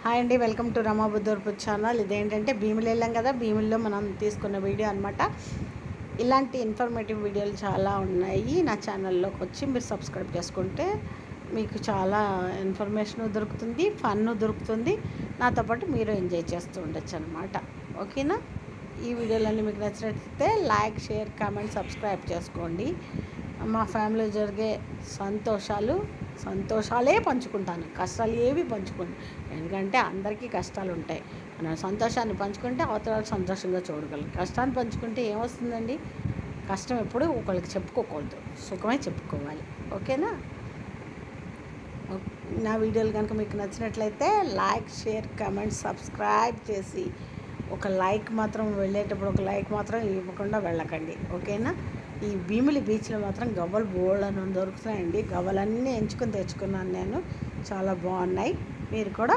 Hi అండి, welcome to Rama బుద్ధూర్పు channel. ఇదేంటంటే భీమిలి వెళ్ళాం కదా, భీమిలిలో మనం తీసుకున్న వీడియో అనమాట. ఇలాంటి ఇన్ఫర్మేటివ్ వీడియోలు చాలా ఉన్నాయి. నా ఛానల్లోకి వచ్చి మీరు సబ్స్క్రైబ్ చేసుకుంటే మీకు చాలా ఇన్ఫర్మేషన్ దొరుకుతుంది, ఫన్ దొరుకుతుంది. నాతో పాటు మీరు ఎంజాయ్ చేస్తూ ఉండొచ్చు అనమాట. ఓకేనా? ఈ వీడియోలన్నీ మీకు నచ్చినట్లయితే లైక్, షేర్, కామెంట్, సబ్స్క్రైబ్ చేసుకోండి. మా ఫ్యామిలీలో జరిగే సంతోషాలే పంచుకుంటాను, కష్టాలు ఏవి పంచుకోండి. ఎందుకంటే అందరికీ కష్టాలు ఉంటాయి. మనం సంతోషాన్ని పంచుకుంటే అవతల సంతోషంగా చూడగలం. కష్టాన్ని పంచుకుంటే ఏమొస్తుందండి? కష్టం ఎప్పుడు ఒకరికి చెప్పుకోకూడదు, సుఖమే చెప్పుకోవాలి. ఓకేనా? నా వీడియోలు కనుక మీకు నచ్చినట్లయితే లైక్, షేర్, కామెంట్, సబ్స్క్రైబ్ చేసి ఒక లైక్ మాత్రం వెళ్ళేటప్పుడు ఒక లైక్ మాత్రం ఇవ్వకుండా వెళ్ళకండి. ఓకేనా? ఈ భీమిలి బీచ్లో మాత్రం గవ్వలు బోళ్ళను దొరుకుతున్నాయండి. గవ్వలన్నీ ఎంచుకొని తెచ్చుకున్నాను నేను. చాలా బాగున్నాయి. మీరు కూడా